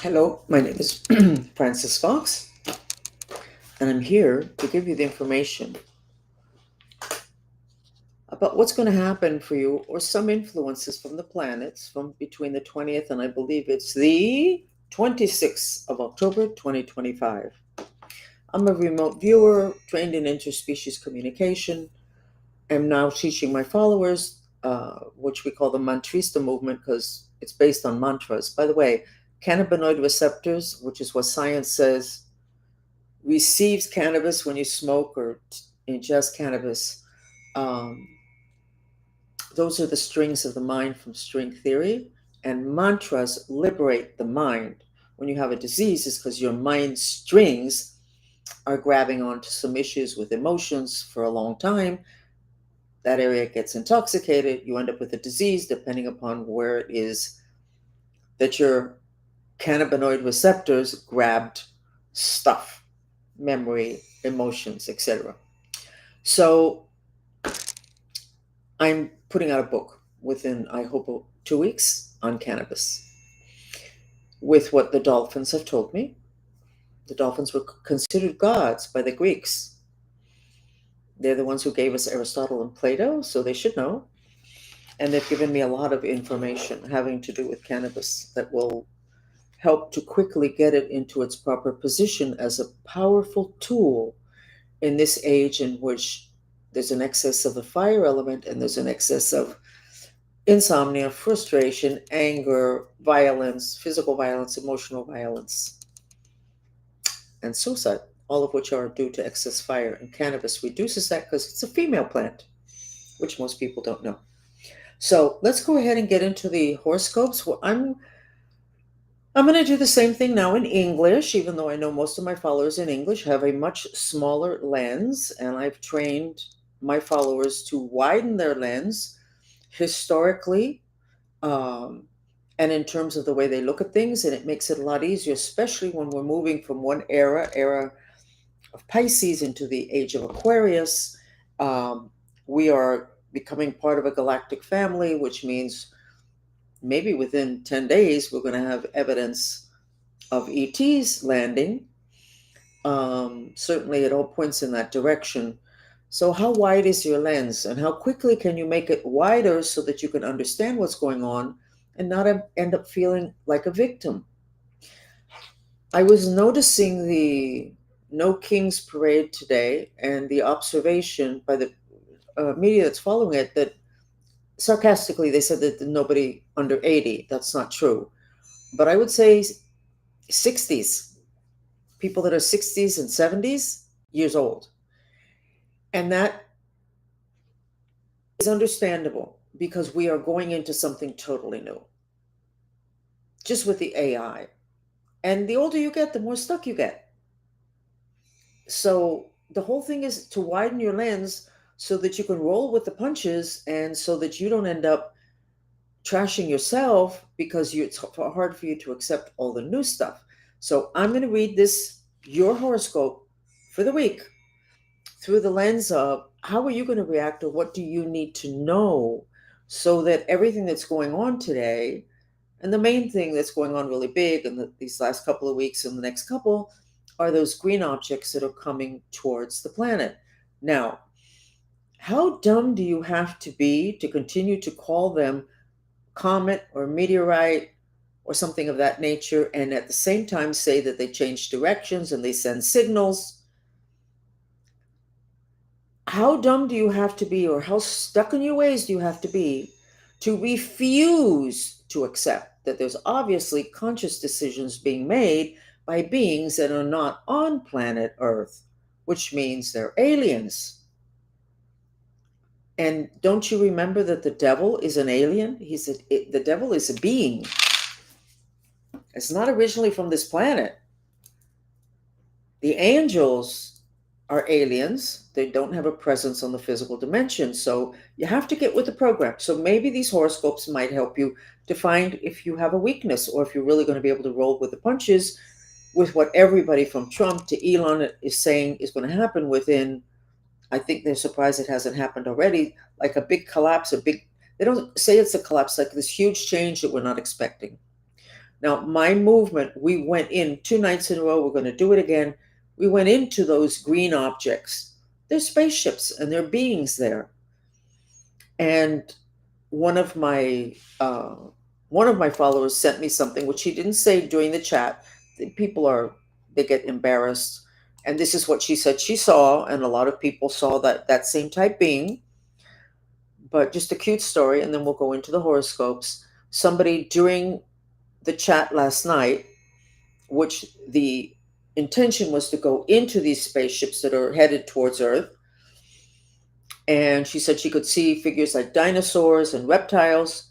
Hello, my name is Francis Fox, and I'm here to give you the information about what's going to happen for you or some influences from the planets from between the 20th and I believe it's the 26th of October 2025. I'm a remote viewer trained in interspecies communication. I'm now teaching my followers, which we call the Mantrista movement because it's based on mantras. By the way, cannabinoid receptors, which is what science says receives cannabis when you smoke or ingest cannabis. Um, those are the strings of the mind from string theory, and mantras liberate the mind. When you have a disease, it's because your mind strings are grabbing onto some issues with emotions for a long time. That area gets intoxicated. You end up with a disease, depending upon where it is that your cannabinoid receptors grabbed stuff, memory, emotions, etc. So I'm putting out a book within, I hope, 2 weeks on cannabis with what the dolphins have told me. The dolphins were considered gods by the Greeks. They're the ones who gave us Aristotle and Plato, so they should know. And they've given me a lot of information having to do with cannabis that will help to quickly get it into its proper position as a powerful tool in this age in which there's an excess of the fire element and there's an excess of insomnia, frustration, anger, violence, physical violence, emotional violence, and suicide, all of which are due to excess fire. And cannabis reduces that because it's a female plant, which most people don't know. So let's go ahead and get into the horoscopes. Well, I'm going to do the same thing now in English, even though I know most of my followers in English have a much smaller lens, and I've trained my followers to widen their lens historically, and in terms of the way they look at things, and it makes it a lot easier, especially when we're moving from one era of Pisces into the age of Aquarius. We are becoming part of a galactic family, which means maybe within 10 days we're going to have evidence of ETs landing. Certainly, it all points in that direction. So, how wide is your lens, and how quickly can you make it wider so that you can understand what's going on and not end up feeling like a victim? I was noticing the No Kings parade today and the observation by the media that's following it that sarcastically they said that nobody under 80. That's not true. But I would say 60s, people that are 60s and 70s years old. And that is understandable because we are going into something totally new, just with the AI. And the older you get, the more stuck you get. So the whole thing is to widen your lens so that you can roll with the punches and so that you don't end up trashing yourself because it's hard for you to accept all the new stuff. So I'm going to read your horoscope for the week through the lens of how are you going to react or what do you need to know so that everything that's going on today, and the main thing that's going on really big in these last couple of weeks and the next couple, are those green objects that are coming towards the planet. Now, how dumb do you have to be to continue to call them comet or meteorite or something of that nature, and at the same time say that they change directions and they send signals? How dumb do you have to be, or how stuck in your ways do you have to be to refuse to accept that there's obviously conscious decisions being made by beings that are not on planet Earth, which means they're aliens? And don't you remember that the devil is an alien? The devil is a being. It's not originally from this planet. The angels are aliens. They don't have a presence on the physical dimension. So you have to get with the program. So maybe these horoscopes might help you to find if you have a weakness or if you're really going to be able to roll with the punches with what everybody from Trump to Elon is saying is going to happen within, I think they're surprised it hasn't happened already, like a big collapse, they don't say it's a collapse, like this huge change that we're not expecting. Now, my movement, we went in 2 nights in a row. We're going to do it again. We went into those green objects. They're spaceships and they're beings there. And one of my uh, one of my followers sent me something which he didn't say during the chat. People are they get embarrassed, and this is what she said she saw, and a lot of people saw that same type being. But just a cute story, and then we'll go into the horoscopes. Somebody during the chat last night, which the intention was to go into these spaceships that are headed towards Earth. And she said she could see figures like dinosaurs and reptiles.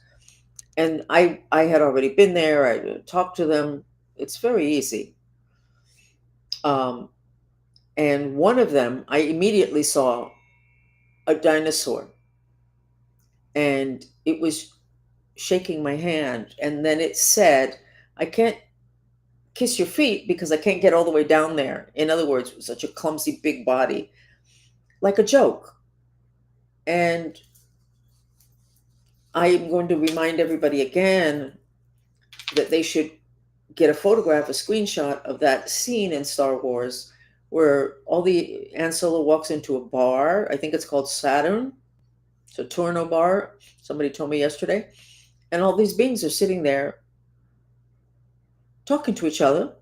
And I had already been there. I talked to them. It's very easy. Um, and one of them, I immediately saw a dinosaur. And it was shaking my hand. And then it said, I can't kiss your feet because I can't get all the way down there. In other words, it was such a clumsy, big body, like a joke. And I am going to remind everybody again that they should get a photograph, a screenshot of that scene in Star Wars where all the Han Solo walks into a bar. I think it's called Saturno bar. Somebody told me yesterday. And all these beings are sitting there talking to each other.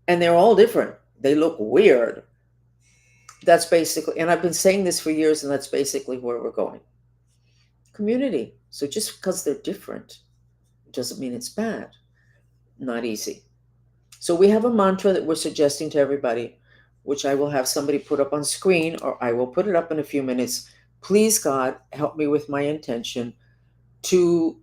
And they're all different. They look weird. That's basically, and I've been saying this for years, and that's basically where we're going. Community. So just because they're different doesn't mean it's bad. Not easy. So we have a mantra that we're suggesting to everybody, which I will have somebody put up on screen, or I will put it up in a few minutes. Please, God, help me with my intention to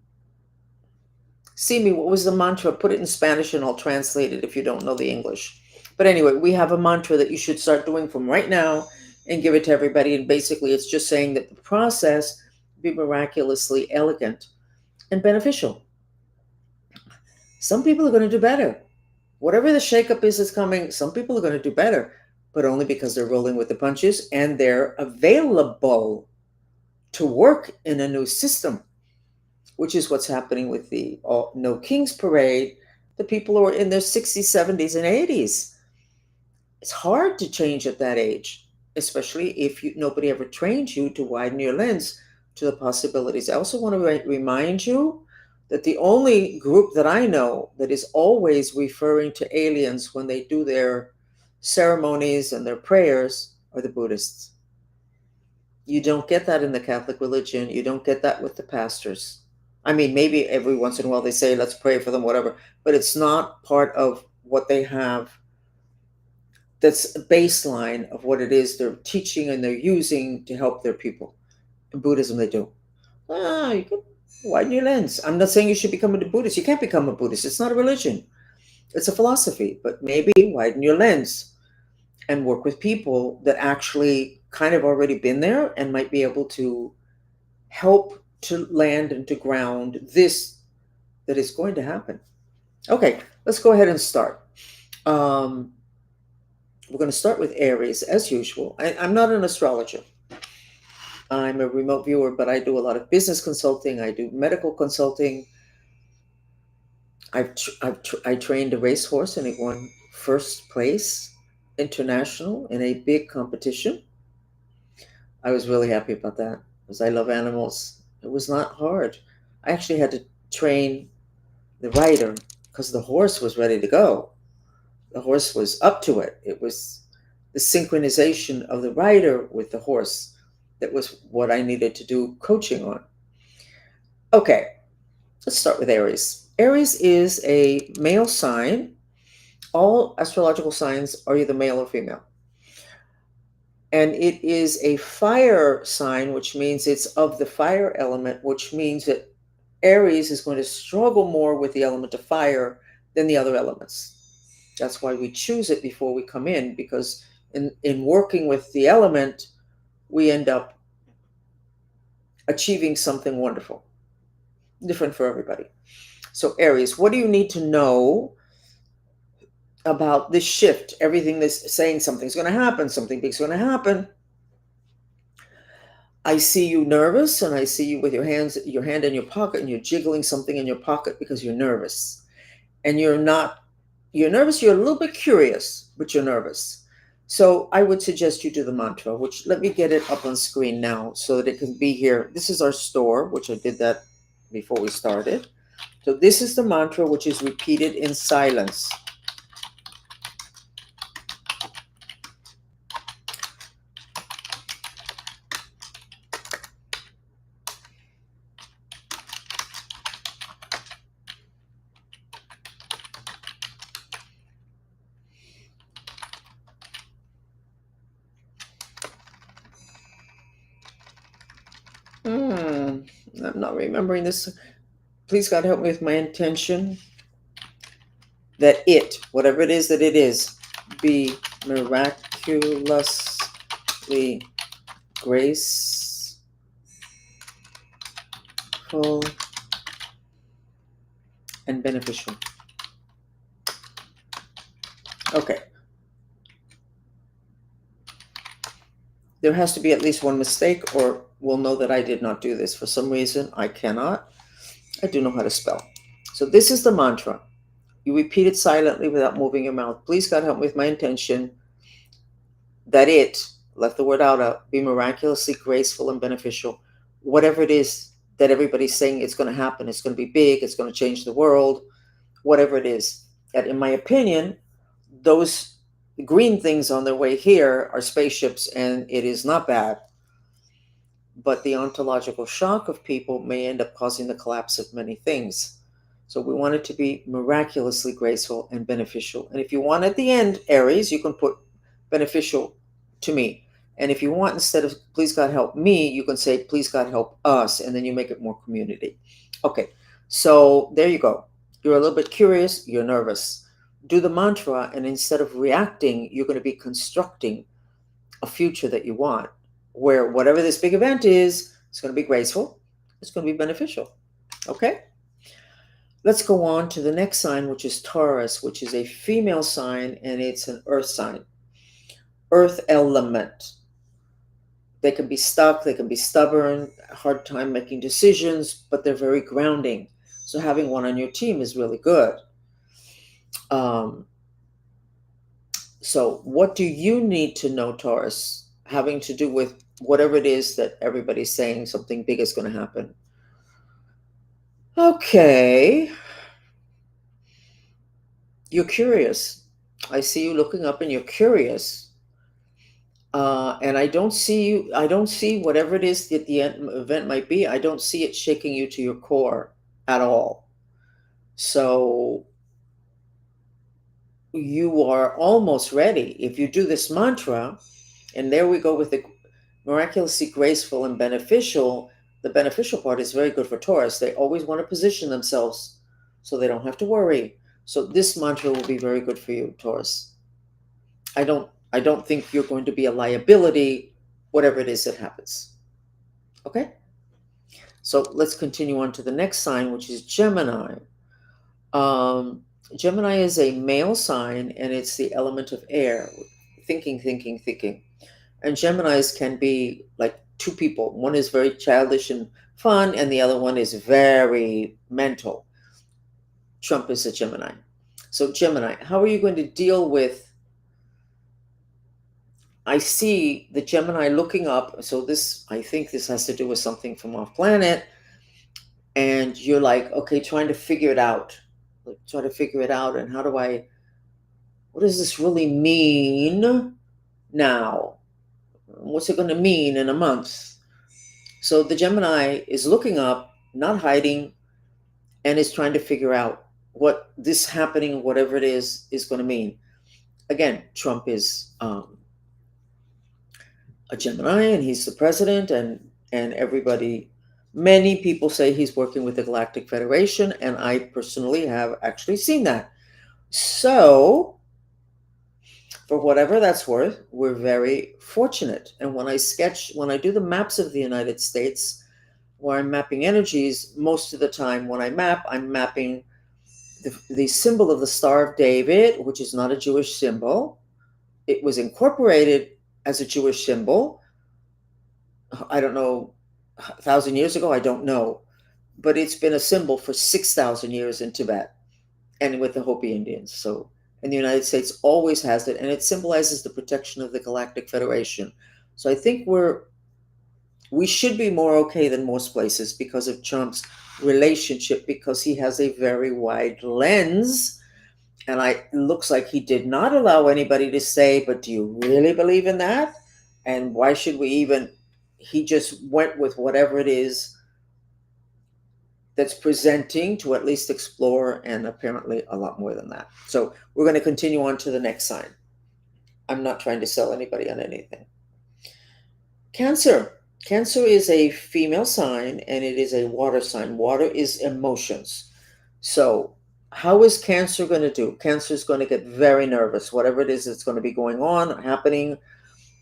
see me. What was the mantra? Put it in Spanish and I'll translate it if you don't know the English. But anyway, we have a mantra that you should start doing from right now and give it to everybody. And basically, it's just saying that the process be miraculously elegant and beneficial. Some people are going to do better. Whatever the shakeup is that's coming, some people are going to do better, but only because they're rolling with the punches and they're available to work in a new system, which is what's happening with the No Kings Parade, the people who are in their 60s, 70s, and 80s. It's hard to change at that age, especially if nobody ever trained you to widen your lens to the possibilities. I also want to remind you that the only group that I know that is always referring to aliens when they do their ceremonies and their prayers are the Buddhists. You don't get that in the Catholic religion. You don't get that with the pastors. I mean, maybe every once in a while they say, let's pray for them, whatever, but it's not part of what they have. That's a baseline of what it is they're teaching and they're using to help their people. In Buddhism, they do. You can widen your lens. I'm not saying you should become a Buddhist. You can't become a Buddhist. It's not a religion. It's a philosophy. But maybe widen your lens and work with people that actually kind of already been there and might be able to help to land and to ground this that is going to happen. Okay, let's go ahead and start. We're going to start with Aries, as usual. I'm not an astrologer. I'm a remote viewer, but I do a lot of business consulting. I do medical consulting. I trained a racehorse and it won first place international in a big competition. I was really happy about that because I love animals. It was not hard. I actually had to train the rider because the horse was ready to go. The horse was up to it. It was the synchronization of the rider with the horse that was what I needed to do coaching on. Okay, let's start with Aries. Aries is a male sign. All astrological signs are either male or female. And it is a fire sign, which means it's of the fire element, which means that Aries is going to struggle more with the element of fire than the other elements. That's why we choose it before we come in, because in working with the element, we end up achieving something wonderful, different for everybody. So Aries, what do you need to know about this shift? Everything that's saying something's going to happen, something big's going to happen. I see you nervous, and I see you with your hand in your pocket, and you're jiggling something in your pocket because you're nervous. And you're nervous, you're a little bit curious, but you're nervous. So I would suggest you do the mantra, which let me get it up on screen now so that it can be here. This is our store, which I did that before we started. So this is the mantra, which is repeated in silence. I'm not remembering this. Please, God, help me with my intention that whatever it is that it is, be miraculously graceful and beneficial. Okay. There has to be at least one mistake, or we'll know that I did not do this. For some reason, I cannot. I do know how to spell. So this is the mantra. You repeat it silently without moving your mouth. Please, God, help me with my intention that left the word out, be miraculously graceful and beneficial. Whatever it is that everybody's saying it's going to happen, it's going to be big, it's going to change the world, whatever it is. And in my opinion, those green things on their way here are spaceships, and it is not bad. But the ontological shock of people may end up causing the collapse of many things. So we want it to be miraculously graceful and beneficial. And if you want at the end, Aries, you can put beneficial to me. And if you want, instead of please God help me, you can say please God help us, and then you make it more community. Okay, so there you go. You're a little bit curious, you're nervous. Do the mantra, and instead of reacting, you're going to be constructing a future that you want, where whatever this big event is, it's going to be graceful, it's going to be beneficial. Okay? Let's go on to the next sign, which is Taurus, which is a female sign, and it's an earth sign. Earth element. They can be stuck, they can be stubborn, hard time making decisions, but they're very grounding. So having one on your team is really good. So what do you need to know, Taurus, having to do with whatever it is that everybody's saying something big is going to happen? Okay. You're curious. I see you looking up and you're curious. And I don't see whatever it is that the event might be, I don't see it shaking you to your core at all. So you are almost ready. If you do this mantra, and there we go with the miraculously graceful and beneficial, the beneficial part is very good for Taurus. They always want to position themselves so they don't have to worry. So this mantra will be very good for you, Taurus. I don't think you're going to be a liability, whatever it is that happens. Okay? So let's continue on to the next sign, which is Gemini. Gemini is a male sign, and it's the element of air. Thinking. And Geminis can be like two people. One is very childish and fun, and the other one is very mental. Trump is a Gemini. So Gemini, how are you going to deal with, I see the Gemini looking up. So I think this has to do with something from off planet. And you're like, okay, trying to figure it out. Try to figure it out. And what does this really mean now? What's it going to mean in a month? So the Gemini is looking up, not hiding, and is trying to figure out what this happening, whatever it is going to mean. Again, Trump is a Gemini, and he's the president, and many people say he's working with the Galactic Federation, and I personally have actually seen that. So, for whatever that's worth, we're very fortunate. And when I do the maps of the United States, where I'm mapping energies, most of the time when I'm mapping the symbol of the Star of David, which is not a Jewish symbol. It was incorporated as a Jewish symbol I don't know, 1,000 years ago, I don't know, but it's been a symbol for 6,000 years in Tibet and with the Hopi Indians. So, and the United States always has it, and it symbolizes the protection of the Galactic Federation. So I think we should be more okay than most places because of Trump's relationship, because he has a very wide lens. And it looks like he did not allow anybody to say, but do you really believe in that? And why should we even? He just went with whatever it is that's presenting to at least explore, and apparently a lot more than that. So we're going to continue on to the next sign. I'm not trying to sell anybody on anything. Cancer. Cancer is a female sign and it is a water sign. Water is emotions. So, how is Cancer going to do? Cancer is going to get very nervous. Whatever it is that's going to be going on, happening,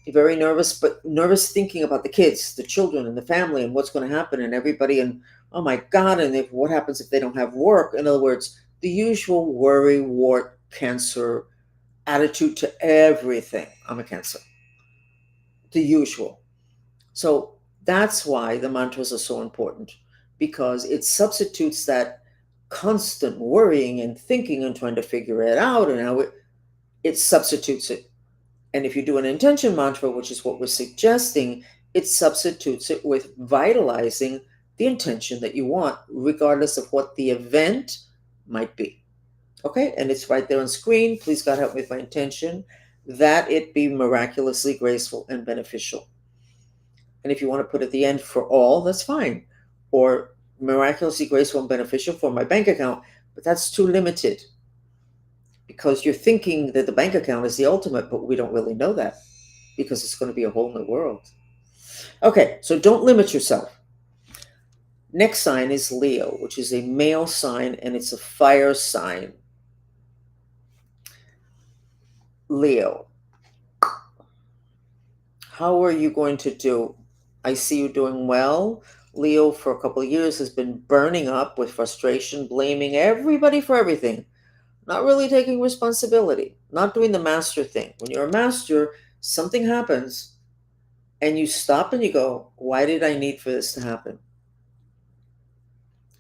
very nervous, but nervous thinking about the kids, the children, and the family, and what's going to happen, and everybody, and oh my God, and what happens if they don't have work? In other words, the usual worry, wart, Cancer attitude to everything. I'm a Cancer. The usual. So that's why the mantras are so important, because it substitutes that constant worrying and thinking and trying to figure it out, and how it substitutes it. And if you do an intention mantra, which is what we're suggesting, it substitutes it with vitalizing the intention that you want, regardless of what the event might be. Okay, and it's right there on screen. Please God help me with my intention that it be miraculously graceful and beneficial. And if you want to put at the end for all, that's fine. Or miraculously graceful and beneficial for my bank account, but that's too limited, because you're thinking that the bank account is the ultimate, but we don't really know that, because it's going to be a whole new world. Okay, so don't limit yourself. Next sign is Leo, which is a male sign and it's a fire sign. Leo, how are you going to do? I see you doing well. Leo, for a couple of years, has been burning up with frustration, blaming everybody for everything, not really taking responsibility, not doing the master thing. When you're a master, something happens and you stop and you go, why did I need for this to happen?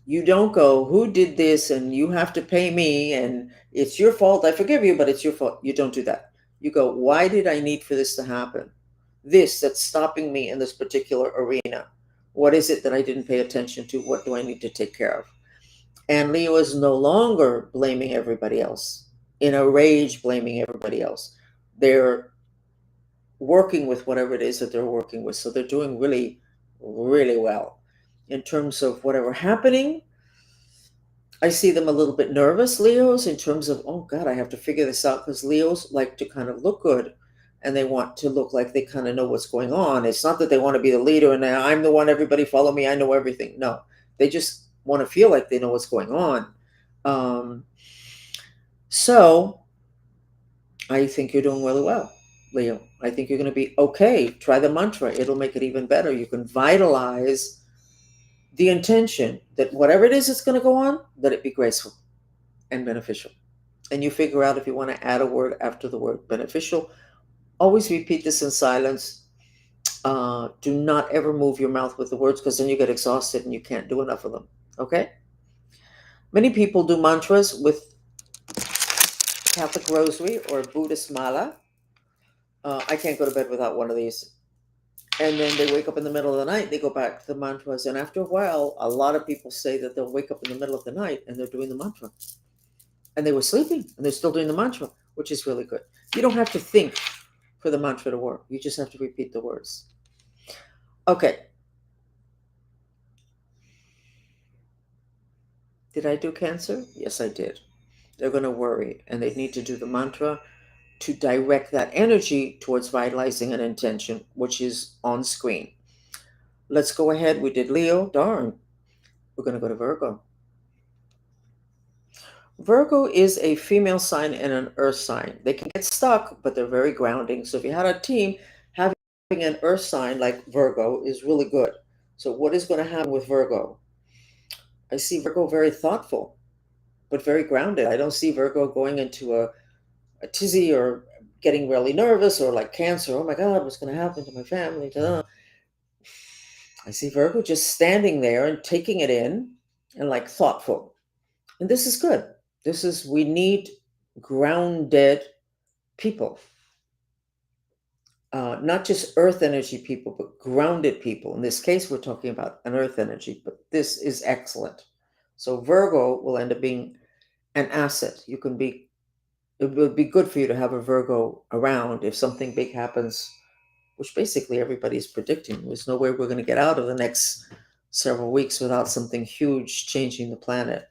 You don't go, who did this and you have to pay me and it's your fault. I forgive you, but it's your fault. You don't do that. You go, why did I need for this to happen? This that's stopping me in this particular arena. What is it that I didn't pay attention to? What do I need to take care of? And Leo is no longer blaming everybody else, in a rage, blaming everybody else. They're working with whatever it is that they're working with. So they're doing really, really well. In terms of whatever happening, I see them a little bit nervous, Leos, in terms of, oh God, I have to figure this out, because Leos like to kind of look good and they want to look like they kind of know what's going on. It's not that they want to be the leader and I'm the one, everybody follow me, I know everything. No, they just want to feel like they know what's going on. So I think you're doing really well, Leo. I think you're going to be okay. Try the mantra, it'll make it even better. You can vitalize the intention that whatever it is that's going to go on, let it be graceful and beneficial. And you figure out if you want to add a word after the word beneficial. Always repeat this in silence. Do not ever move your mouth with the words, because then you get exhausted and you can't do enough of them. Okay? Many people do mantras with Catholic rosary or Buddhist mala. I can't go to bed without one of these. And then they wake up in the middle of the night, they go back to the mantras. And after a while, a lot of people say that they'll wake up in the middle of the night and they're doing the mantra. And they were sleeping and they're still doing the mantra, which is really good. You don't have to think for the mantra to work. You just have to repeat the words. Okay. Did I do Cancer? Yes, I did. They're going to worry and they need to do the mantra to direct that energy towards vitalizing an intention, which is on screen. Let's go ahead. We did Leo. Darn. We're going to go to Virgo. Virgo is a female sign and an earth sign. They can get stuck, but they're very grounding. So if you had a team, having an earth sign like Virgo is really good. So what is going to happen with Virgo? I see Virgo very thoughtful, but very grounded. I don't see Virgo going into a tizzy or getting really nervous or like Cancer. Oh my God, what's going to happen to my family? I see Virgo just standing there and taking it in and like thoughtful. And this is good. We need grounded people, not just earth energy people, but grounded people. In this case, we're talking about an earth energy, but this is excellent. So Virgo will end up being an asset. It would be good for you to have a Virgo around if something big happens, which basically everybody's predicting. There's no way we're going to get out of the next several weeks without something huge changing the planet.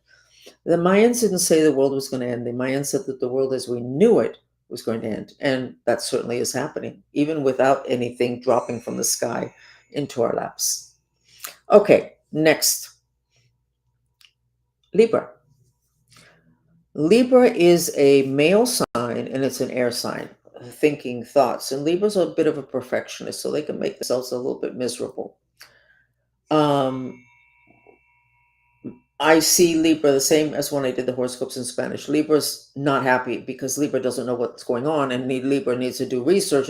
The Mayans didn't say the world was going to end. The Mayans said that the world as we knew it was going to end. And that certainly is happening, even without anything dropping from the sky into our laps. Okay, next. Libra. Libra is a male sign and it's an air sign, thinking thoughts. And Libras are a bit of a perfectionist, so they can make themselves a little bit miserable. I see Libra the same as when I did the horoscopes in Spanish. Libra's not happy because Libra doesn't know what's going on, and Libra needs to do research.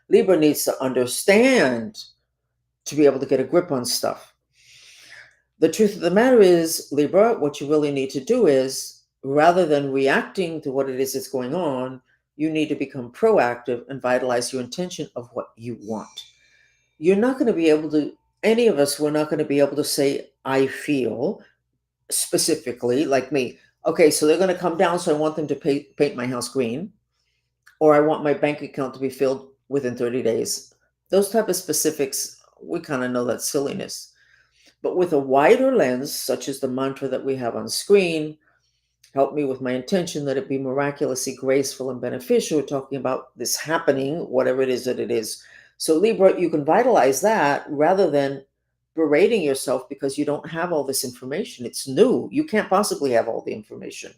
Libra needs to understand to be able to get a grip on stuff. The truth of the matter is, Libra, what you really need to do is, rather than reacting to what it is that's going on, you need to become proactive and vitalize your intention of what you want. You're not going to be able to, any of us, we're not going to be able to say, I feel, specifically, like me. Okay, so they're going to come down, so I want them to paint my house green, or I want my bank account to be filled within 30 days. Those type of specifics, we kind of know that's silliness. But with a wider lens, such as the mantra that we have on screen, help me with my intention that it be miraculously graceful and beneficial. We're talking about this happening, whatever it is that it is. So Libra, you can vitalize that rather than berating yourself because you don't have all this information. It's new. You can't possibly have all the information.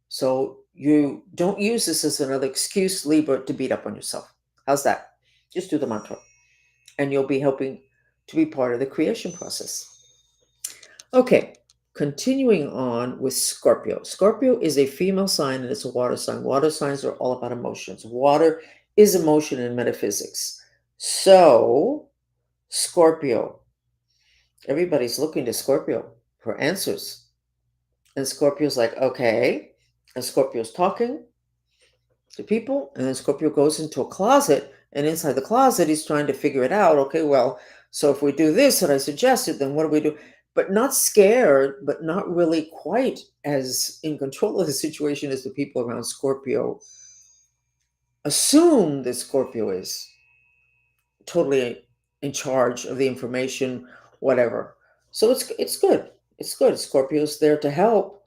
So you don't use this as another excuse, Libra, to beat up on yourself. How's that? Just do the mantra and you'll be helping to be part of the creation process. Okay, continuing on with Scorpio. Scorpio is a female sign and it's a water sign. Water signs are all about emotions. Water is emotion in metaphysics. So, Scorpio, everybody's looking to Scorpio for answers. And Scorpio's like, okay. And Scorpio's talking to people. And then Scorpio goes into a closet. And inside the closet, he's trying to figure it out. Okay, well, so if we do this that I suggested, then what do we do? But not scared, but not really quite as in control of the situation as the people around Scorpio assume that Scorpio is totally in charge of the information, whatever. So it's good. It's good. Scorpio's there to help,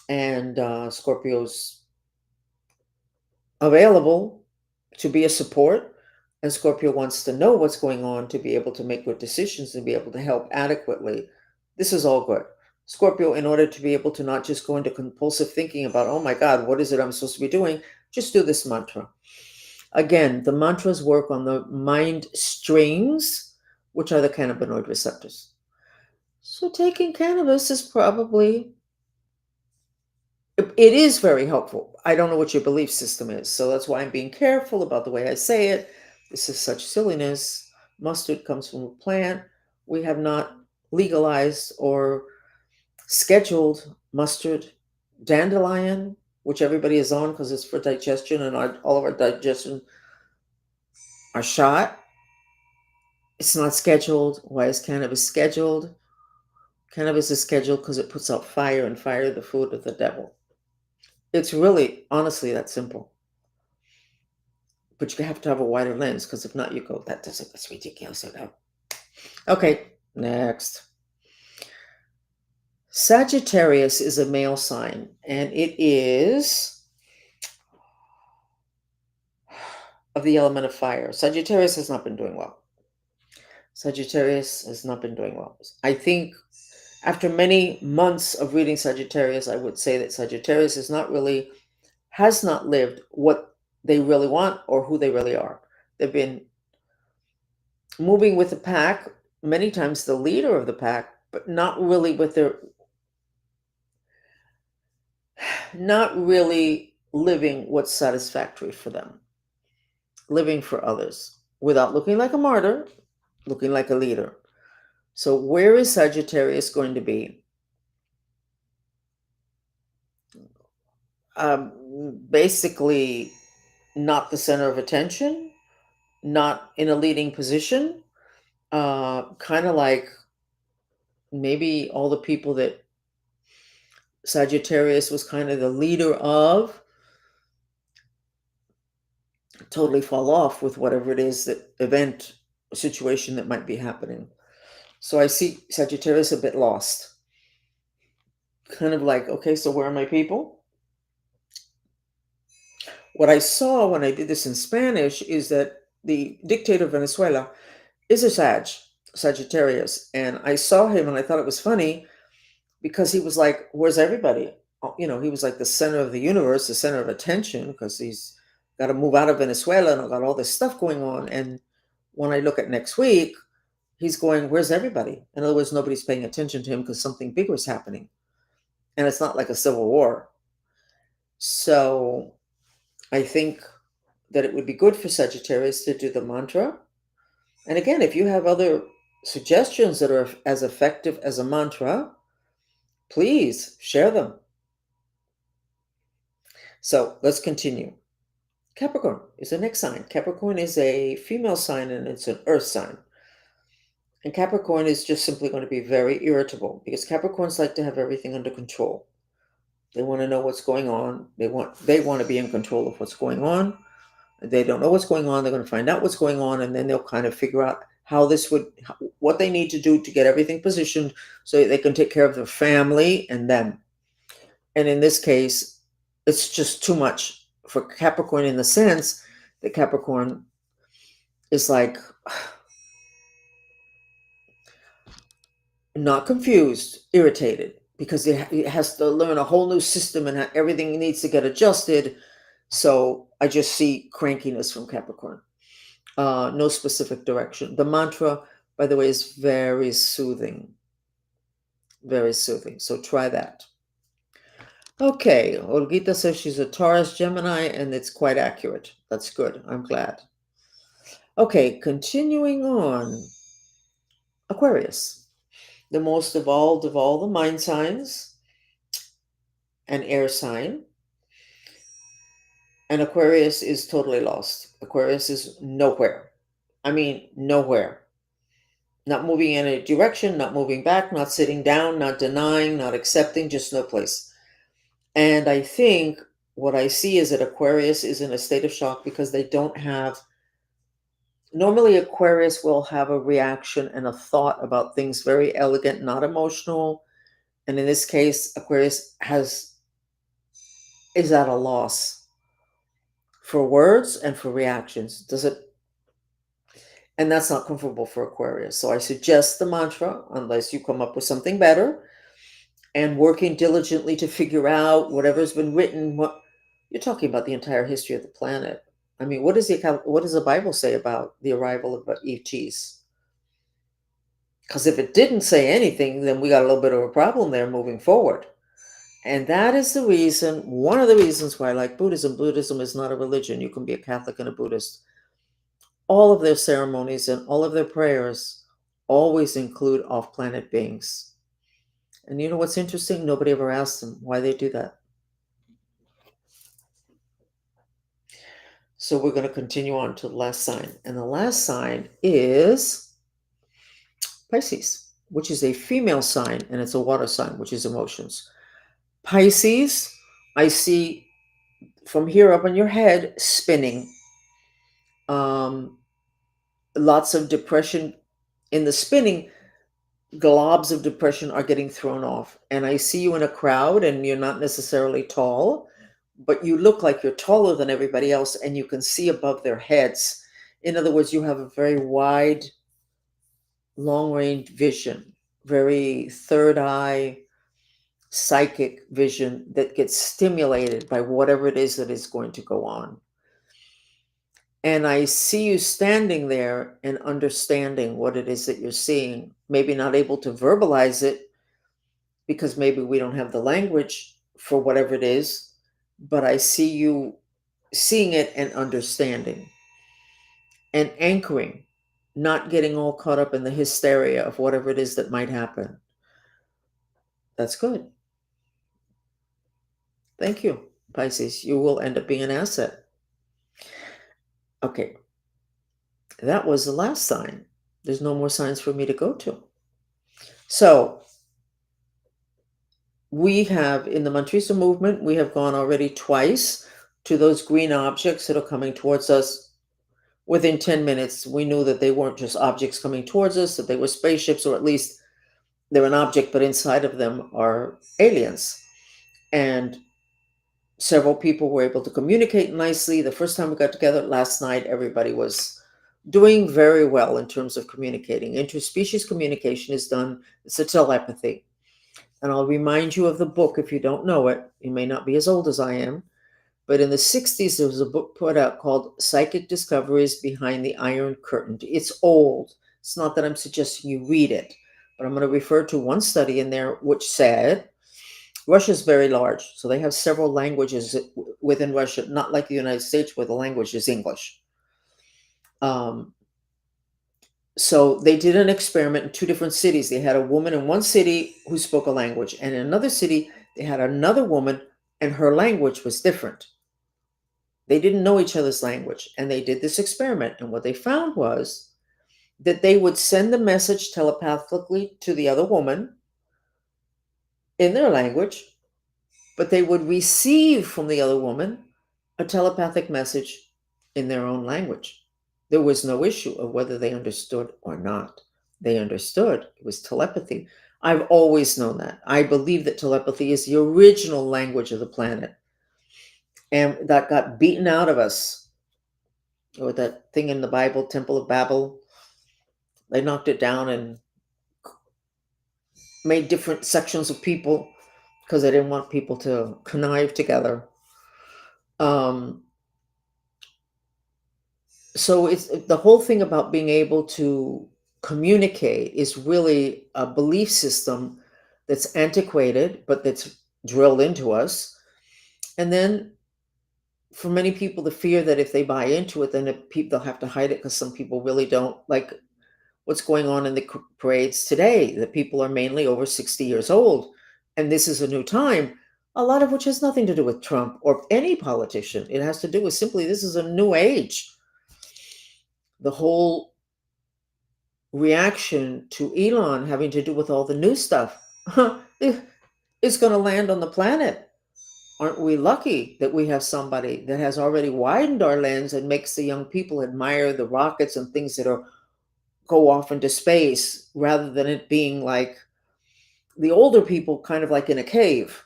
and Scorpio's available to be a support. And Scorpio wants to know what's going on to be able to make good decisions and be able to help adequately. This is all good. Scorpio, in order to be able to not just go into compulsive thinking about, oh my God, what is it I'm supposed to be doing? Just do this mantra. Again, the mantras work on the mind strings, which are the cannabinoid receptors. So taking cannabis is probably, it is very helpful. I don't know what your belief system is, so that's why I'm being careful about the way I say it. This is such silliness. Mustard comes from a plant. We have not legalized or scheduled mustard. Dandelion, which everybody is on because it's for digestion, and all of our digestion are shot. It's not scheduled. Why is cannabis scheduled? Cannabis is scheduled because it puts out fire, and fire, the food of the devil. It's really, honestly, that simple. But you have to have a wider lens because if not, you go, that's ridiculous. Okay, next. Sagittarius is a male sign, and it is of the element of fire. Sagittarius has not been doing well. Sagittarius has not been doing well. I think after many months of reading Sagittarius, I would say that Sagittarius has not lived what they really want or who they really are. They've been moving with the pack, many times the leader of the pack, but not really not really living what's satisfactory for them. Living for others without looking like a martyr, looking like a leader. So where is Sagittarius going to be? Basically, not the center of attention, not in a leading position, kind of like maybe all the people that Sagittarius was kind of the leader of totally fall off with whatever it is that event situation that might be happening. So I see Sagittarius a bit lost. Kind of like, okay, so where are my people? What I saw when I did this in Spanish is that the dictator of Venezuela is a Sagittarius. And I saw him and I thought it was funny because he was like, where's everybody? He was like the center of the universe, the center of attention, because he's got to move out of Venezuela and got all this stuff going on. And when I look at next week, he's going, where's everybody? In other words, nobody's paying attention to him because something big was happening. And it's not like a civil war. So I think that it would be good for Sagittarius to do the mantra. And again, if you have other suggestions that are as effective as a mantra, please share them. So let's continue. Capricorn is the next sign. Capricorn is a female sign and it's an earth sign. And Capricorn is just simply going to be very irritable because Capricorns like to have everything under control. They want to know what's going on. They want to be in control of what's going on. They don't know what's going on. They're going to find out what's going on, and then they'll kind of figure out what they need to do to get everything positioned so they can take care of their family and them. And in this case, it's just too much for Capricorn in the sense that Capricorn is like not confused, irritated, because it has to learn a whole new system and everything needs to get adjusted. So I just see crankiness from Capricorn. No specific direction. The mantra, by the way, is very soothing. Very soothing. So try that. Okay, Olgita says she's a Taurus Gemini, and it's quite accurate. That's good. I'm glad. Okay, continuing on. Aquarius, the most evolved of all the mind signs, an air sign. And Aquarius is totally lost. Aquarius is nowhere. I mean, nowhere. Not moving in any direction, not moving back, not sitting down, not denying, not accepting, just no place. And I think what I see is that Aquarius is in a state of shock because they don't have. Normally, Aquarius will have a reaction and a thought about things very elegant, not emotional. And in this case, Aquarius is at a loss for words and for reactions. Does it? And that's not comfortable for Aquarius. So I suggest the mantra, unless you come up with something better, and working diligently to figure out whatever's been written. What you're talking about the entire history of the planet. I mean, what does the Bible say about the arrival of ETs? Because if it didn't say anything, then we got a little bit of a problem there moving forward. And that is the reason, one of the reasons why I like Buddhism. Buddhism is not a religion. You can be a Catholic and a Buddhist. All of their ceremonies and all of their prayers always include off-planet beings. And you know what's interesting? Nobody ever asked them why they do that. So we're going to continue on to the last sign. And the last sign is Pisces, which is a female sign, and it's a water sign, which is emotions. Pisces, I see from here up on your head spinning. Lots of depression in the spinning. Globs of depression are getting thrown off. And I see you in a crowd, and you're not necessarily tall, but you look like you're taller than everybody else, and you can see above their heads. In other words, you have a very wide, long-range vision, very third eye, psychic vision that gets stimulated by whatever it is that is going to go on. And I see you standing there and understanding what it is that you're seeing, maybe not able to verbalize it because maybe we don't have the language for whatever it is, but I see you seeing it and understanding and anchoring. not getting all caught up in the hysteria of whatever it is that might happen. That's good. Thank you, Pisces. You will end up being an asset. Okay, that was the last sign. There's no more signs for me to go to. So we have, in the Mantresa movement, we have gone already twice to those green objects that are coming towards us. Within 10 minutes, we knew that they weren't just objects coming towards us, that they were spaceships, or at least they're an object, but inside of them are aliens. And several people were able to communicate nicely. The first time we got together last night, everybody was doing very well in terms of communicating. Interspecies communication is done, it's a telepathy. And I'll remind you of the book if you don't know it. You may not be as old as I am, but in the 60s, there was a book put out called Psychic Discoveries Behind the Iron Curtain. It's old. It's not that I'm suggesting you read it, but I'm going to refer to one study in there which said Russia's very large, so they have several languages within Russia, not like the United States where the language is English. So they did an experiment in two different cities. They had a woman in one city who spoke a language, and in another city, they had another woman, and her language was different. They didn't know each other's language, and they did this experiment. And what they found was that they would send the message telepathically to the other woman in their language, but they would receive from the other woman a telepathic message in their own language. There was no issue of whether they understood or not. They understood. It was telepathy. I've always known that. I believe that telepathy is the original language of the planet. And that got beaten out of us. Or that thing in the Bible, Temple of Babel. They knocked it down and made different sections of people because they didn't want people to connive together. So it's the whole thing about being able to communicate is really a belief system that's antiquated, but that's drilled into us. And then for many people, the fear that if they buy into it, then they'll have to hide it because some people really don't like what's going on in the parades today. The people are mainly over 60 years old. And this is a new time, a lot of which has nothing to do with Trump or any politician. It has to do with simply this is a new age. The whole reaction to Elon having to do with all the new stuff is going to land on the planet. Aren't we lucky that we have somebody that has already widened our lens and makes the young people admire the rockets and things that go off into space rather than it being like the older people kind of like in a cave.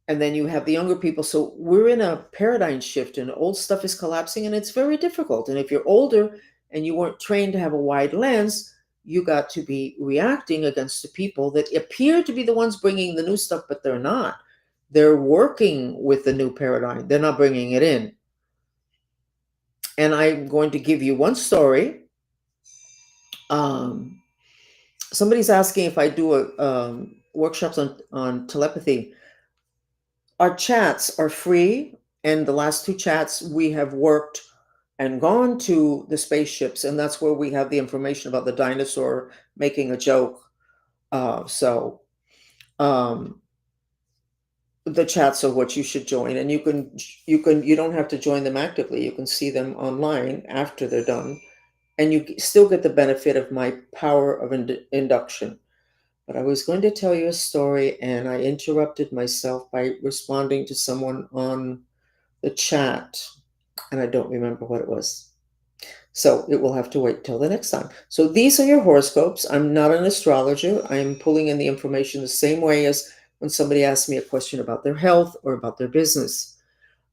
And then you have the younger people. So we're in a paradigm shift and old stuff is collapsing and it's very difficult. And if you're older and you weren't trained to have a wide lens, you got to be reacting against the people that appear to be the ones bringing the new stuff, but they're not. They're working with the new paradigm. They're not bringing it in. And I'm going to give you one story. Somebody's asking if I do workshops on telepathy. Our chats are free, and the last two chats we have worked and gone to the spaceships, and that's where we have the information about the dinosaur making a joke. So the chats are what you should join, and you don't have to join them actively. You can see them online after they're done, and you still get the benefit of my power of induction. But I was going to tell you a story, and I interrupted myself by responding to someone on the chat, and I don't remember what it was. So it will have to wait till the next time. So these are your horoscopes. I'm not an astrologer. I'm pulling in the information the same way as when somebody asks me a question about their health or about their business.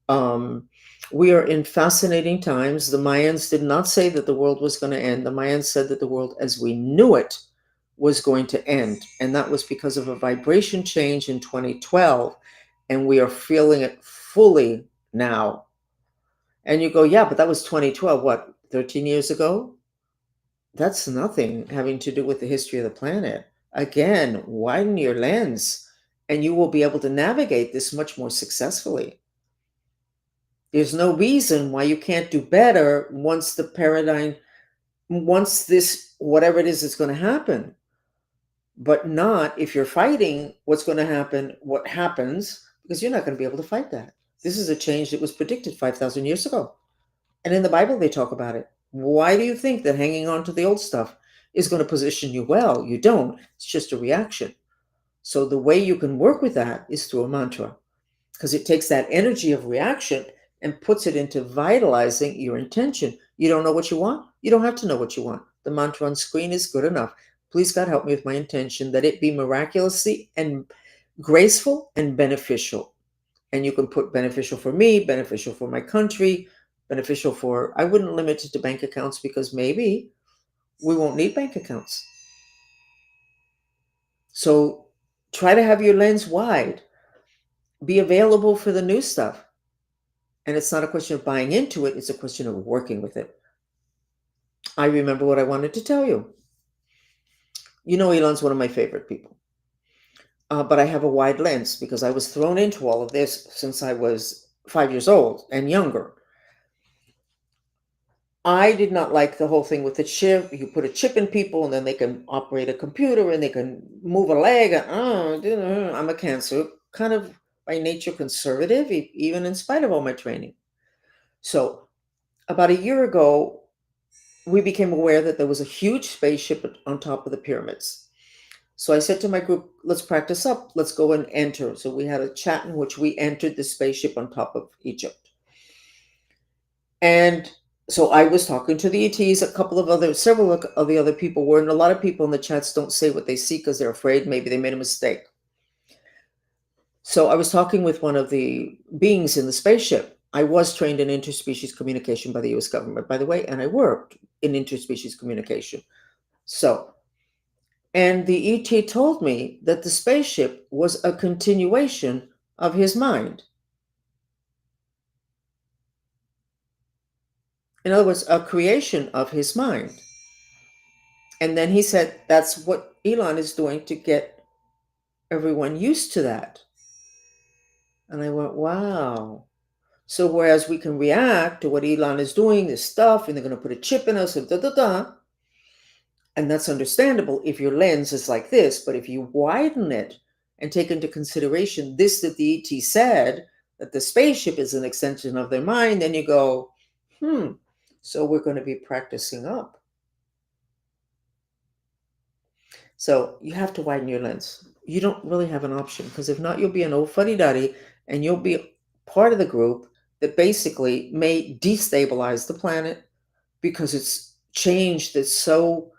We are in fascinating times. The Mayans did not say that the world was going to end. The Mayans said that the world as we knew it was going to end. And that was because of a vibration change in 2012. And we are feeling it fully now. And you go, yeah, but that was 2012. What, 13 years ago? That's nothing having to do with the history of the planet. Again, widen your lens and you will be able to navigate this much more successfully. There's no reason why you can't do better once the paradigm once this, whatever it is going to happen, but not if you're fighting what's going to happen, what happens, because you're not going to be able to fight that. This is a change that was predicted 5,000 years ago. And in the Bible, they talk about it. Why do you think that hanging on to the old stuff is going to position you well? You don't. It's just a reaction. So the way you can work with that is through a mantra, because it takes that energy of reaction and puts it into vitalizing your intention. You don't know what you want? You don't have to know what you want. The mantra on screen is good enough. Please, God, help me with my intention that it be miraculously and graceful and beneficial. And you can put beneficial for me, beneficial for my country, beneficial for, I wouldn't limit it to bank accounts because maybe we won't need bank accounts. So try to have your lens wide, be available for the new stuff. And it's not a question of buying into it, it's a question of working with it. I remember what I wanted to tell you. You know, Elon's one of my favorite people. But I have a wide lens because I was thrown into all of this since I was 5 years old and younger. I did not like the whole thing with the chip. You put a chip in people and then they can operate a computer and they can move a leg. I'm a Cancer, kind of by nature conservative, even in spite of all my training. So about a year ago, we became aware that there was a huge spaceship on top of the pyramids. So I said to my group, let's practice up. Let's go and enter. So we had a chat in which we entered the spaceship on top of Egypt. And so I was talking to the ETs, several of the other people were, and a lot of people in the chats don't say what they see because they're afraid maybe they made a mistake. So I was talking with one of the beings in the spaceship. I was trained in interspecies communication by the US government, by the way, and I worked in interspecies communication. And the ET told me that the spaceship was a continuation of his mind. In other words, a creation of his mind. And then he said, that's what Elon is doing to get everyone used to that. And I went, wow. So whereas we can react to what Elon is doing, this stuff, and they're going to put a chip in us, and and that's understandable if your lens is like this. But if you widen it and take into consideration this that the ET said, that the spaceship is an extension of their mind, then you go, so we're going to be practicing up. So you have to widen your lens. You don't really have an option, because if not, you'll be an old fuddy-duddy and you'll be part of the group that basically may destabilize the planet because it's change that's so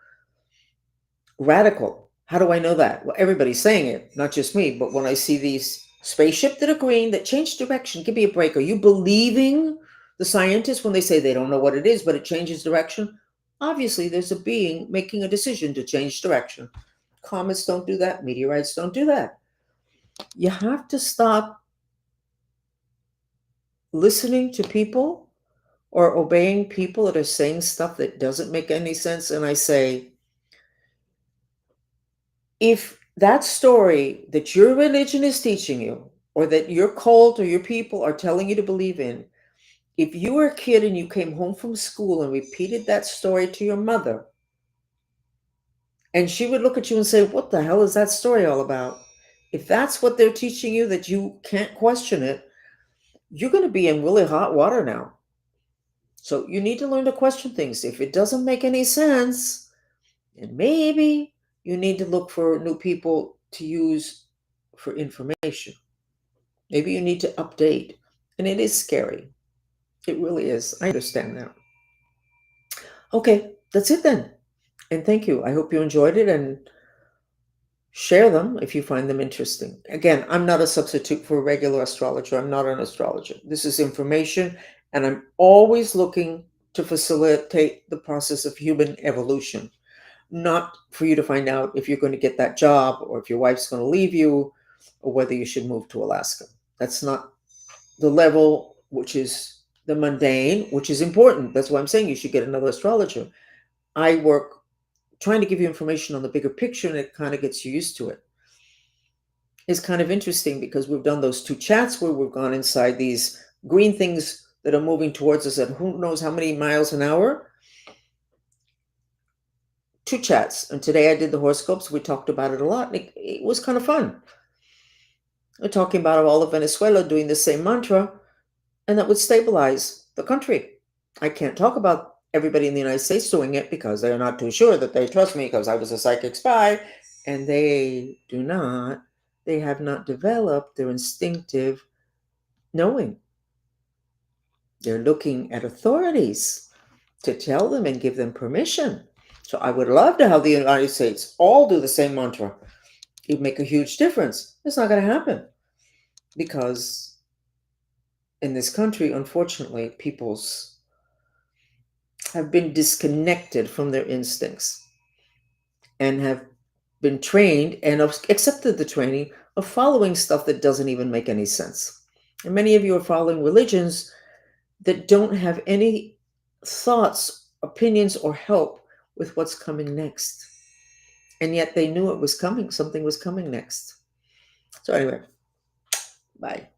radical. How do I know that? Well, everybody's saying it, not just me, but when I see these spaceships that are green that change direction, give me a break. Are you believing the scientists when they say they don't know what it is, but it changes direction? Obviously, there's a being making a decision to change direction. Comets don't do that. Meteorites don't do that. You have to stop listening to people or obeying people that are saying stuff that doesn't make any sense. And I say, if that story that your religion is teaching you, or that your cult or your people are telling you to believe in, if you were a kid and you came home from school and repeated that story to your mother, and she would look at you and say, what the hell is that story all about? If that's what they're teaching you, that you can't question it, you're going to be in really hot water now. So you need to learn to question things. If it doesn't make any sense, then maybe you need to look for new people to use for information. Maybe you need to update. And it is scary. It really is. I understand that. Okay, that's it then. And thank you. I hope you enjoyed it, and share them if you find them interesting. Again, I'm not a substitute for a regular astrologer. I'm not an astrologer. This is information, and I'm always looking to facilitate the process of human evolution, not for you to find out if you're going to get that job or if your wife's going to leave you or whether you should move to Alaska. That's not the level, which is the mundane, which is important. That's why I'm saying you should get another astrologer. I work trying to give you information on the bigger picture, and it kind of gets you used to it. It's kind of interesting because we've done those 2 chats where we've gone inside these green things that are moving towards us at who knows how many miles an hour. two chats. And today I did the horoscopes. We talked about it a lot. It was kind of fun. We're talking about all of Venezuela doing the same mantra, and that would stabilize the country. I can't talk about everybody in the United States doing it because they're not too sure that they trust me because I was a psychic spy, and they have not developed their instinctive knowing. They're looking at authorities to tell them and give them permission. So I would love to have the United States all do the same mantra. It would make a huge difference. It's not going to happen because in this country, unfortunately, peoples have been disconnected from their instincts and have been trained and accepted the training of following stuff that doesn't even make any sense. And many of you are following religions that don't have any thoughts, opinions, or help with what's coming next. And yet they knew it was coming. Something was coming next. So anyway, bye.